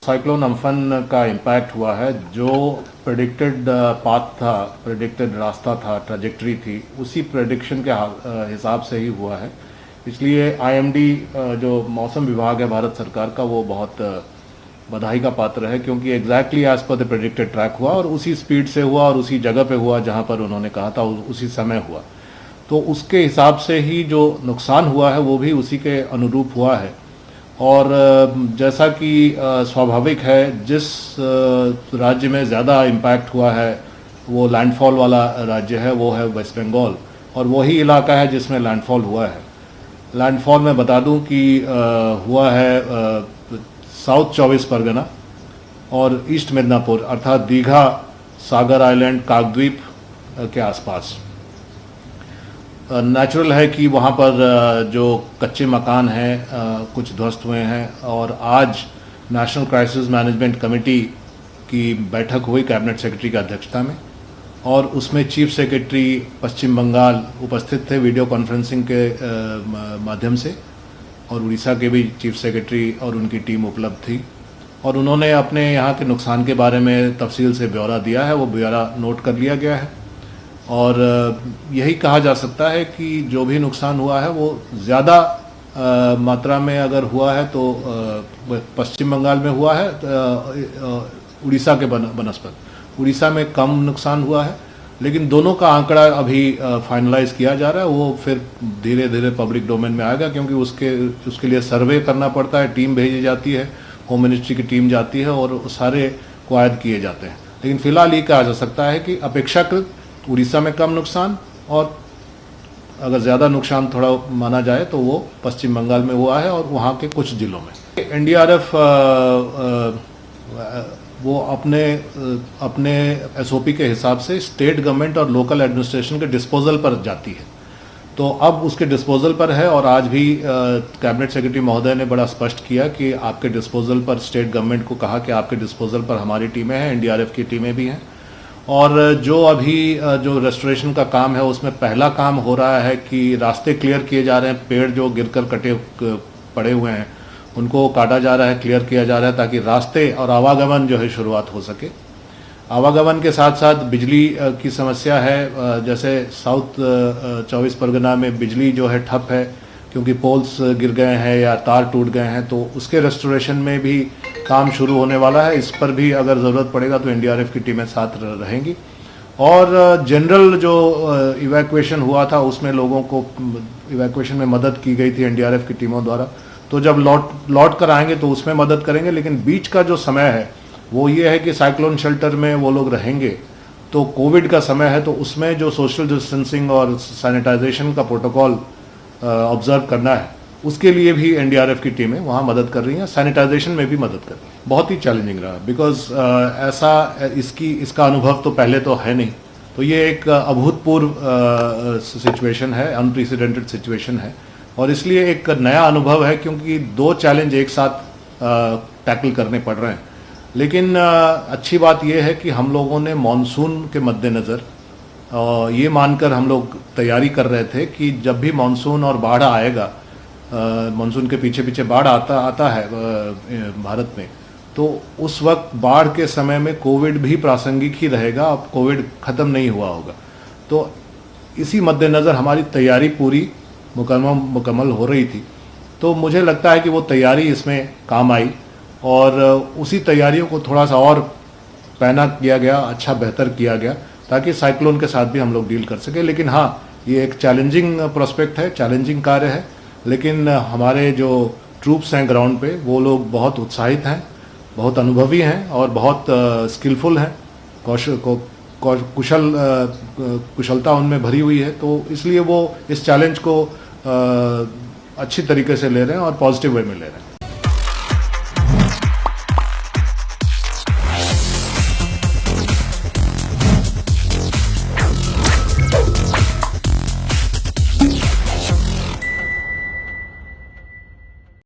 Cyclone Amphan का impact हुआ है। जो प्रेडिक्टेड पाथ था, प्रेडिक्टेड रास्ता था, ट्रैजेक्टरी थी, उसी प्रेडिक्शन के हिसाब से ही हुआ है। इसलिए आईएमडी जो मौसम विभाग है भारत सरकार का, वो बहुत बधाई का पात्र है, क्योंकि exactly as per the predicted track हुआ और उसी स्पीड से हुआ और उसी जगह पे हुआ जहां पर उन्होंने कहा था, उसी समय हुआ। तो उसके हिसाब से ही जो नुकसान हुआ है वो भी उसी के अनुरूप हुआ है। और जैसा कि स्वाभाविक है, जिस राज्य में ज़्यादा इम्पैक्ट हुआ है वो लैंडफॉल वाला राज्य है, वो है वेस्ट बंगाल, और वही इलाका है जिसमें लैंडफॉल हुआ है। लैंडफॉल में बता दूं कि हुआ है साउथ 24 परगना और ईस्ट मिदनापुर, अर्थात दीघा, सागर आइलैंड, काकद्वीप के आसपास। नेचुरल है कि वहाँ पर जो कच्चे मकान हैं कुछ ध्वस्त हुए हैं, और आज नेशनल क्राइसिस मैनेजमेंट कमेटी की बैठक हुई कैबिनेट सेक्रेटरी की अध्यक्षता में, और उसमें चीफ सेक्रेटरी पश्चिम बंगाल उपस्थित थे वीडियो कॉन्फ्रेंसिंग के माध्यम से, और उड़ीसा के भी चीफ सेक्रेटरी और उनकी टीम उपलब्ध थी, और उन्होंने अपने यहाँ के नुकसान के बारे में तफसील से ब्यौरा दिया है। वो ब्यौरा नोट कर लिया गया है, और यही कहा जा सकता है कि जो भी नुकसान हुआ है वो ज़्यादा मात्रा में अगर हुआ है तो पश्चिम बंगाल में हुआ है, उड़ीसा के बनस्पत उड़ीसा में कम नुकसान हुआ है। लेकिन दोनों का आंकड़ा अभी फाइनलाइज किया जा रहा है, वो फिर धीरे धीरे पब्लिक डोमेन में आएगा, क्योंकि उसके लिए सर्वे करना पड़ता है, टीम भेजी जाती है, होम मिनिस्ट्री की टीम जाती है और सारे क्वायद किए जाते हैं। लेकिन फिलहाल ये कहा जा सकता है कि अपेक्षाकृत उड़ीसा में कम नुकसान, और अगर ज़्यादा नुकसान थोड़ा माना जाए तो वो पश्चिम बंगाल में हुआ है और वहाँ के कुछ जिलों में। एनडीआरएफ वो अपने एसओपी के हिसाब से स्टेट गवर्नमेंट और लोकल एडमिनिस्ट्रेशन के डिस्पोजल पर जाती है, तो अब उसके डिस्पोजल पर है। और आज भी कैबिनेट सेक्रेटरी महोदय ने बड़ा स्पष्ट किया कि आपके डिस्पोजल पर, स्टेट गवर्नमेंट को कहा कि आपके डिस्पोजल पर हमारी टीमें हैं, एनडीआरएफ की टीमें भी हैं। और जो अभी जो रेस्टोरेशन का काम है उसमें पहला काम हो रहा है कि रास्ते क्लियर किए जा रहे हैं। पेड़ जो गिरकर कटे पड़े हुए हैं उनको काटा जा रहा है, क्लियर किया जा रहा है, ताकि रास्ते और आवागमन जो है शुरुआत हो सके। आवागमन के साथ साथ बिजली की समस्या है, जैसे साउथ 24 परगना में बिजली जो है ठप है, क्योंकि पोल्स गिर गए हैं या तार टूट गए हैं, तो उसके रेस्टोरेशन में भी काम शुरू होने वाला है। इस पर भी अगर ज़रूरत पड़ेगा तो एनडीआरएफ की टीमें साथ रहेंगी। और जनरल जो इवैक्यूएशन हुआ था उसमें लोगों को इवैक्यूएशन में मदद की गई थी एनडीआरएफ की टीमों द्वारा, तो जब लौट कर आएंगे तो उसमें मदद करेंगे। लेकिन बीच का जो समय है वो ये है कि साइक्लोन शेल्टर में वो लोग रहेंगे, तो कोविड का समय है, तो उसमें जो सोशल डिस्टेंसिंग और सैनिटाइजेशन का प्रोटोकॉल ऑब्जर्व करना है, उसके लिए भी एनडीआरएफ की टीमें वहाँ मदद कर रही हैं, सैनिटाइजेशन में भी मदद कर रही हैं। बहुत ही चैलेंजिंग रहा, बिकॉज इसका अनुभव तो पहले तो है नहीं, तो ये एक अभूतपूर्व सिचुएशन है, अनप्रेसिडेंटेड सिचुएशन है, और इसलिए एक नया अनुभव है, क्योंकि दो चैलेंज एक साथ टैकल करने पड़ रहे हैं। लेकिन अच्छी बात यह है कि हम लोगों ने मानसून के मद्देनज़र ये मानकर हम लोग तैयारी कर रहे थे कि जब भी मानसून और बाढ़ आएगा, मानसून के पीछे पीछे बाढ़ आता है भारत में, तो उस वक्त बाढ़ के समय में कोविड भी प्रासंगिक ही रहेगा, अब कोविड ख़त्म नहीं हुआ होगा। तो इसी मद्देनज़र हमारी तैयारी पूरी मुकम्मल हो रही थी। तो मुझे लगता है कि वो तैयारी इसमें काम आई, और उसी तैयारियों को थोड़ा सा और पैना किया गया, अच्छा बेहतर किया गया, ताकि साइक्लोन के साथ भी हम लोग डील कर सकें। लेकिन हाँ, ये एक चैलेंजिंग प्रोस्पेक्ट है, चैलेंजिंग कार्य है, लेकिन हमारे जो ट्रूप्स हैं ग्राउंड पे, वो लोग बहुत उत्साहित हैं, बहुत अनुभवी हैं और बहुत स्किलफुल हैं, कुशलता उनमें भरी हुई है। तो इसलिए वो इस चैलेंज को अच्छी तरीके से ले रहे हैं और पॉजिटिव वे में ले रहे हैं।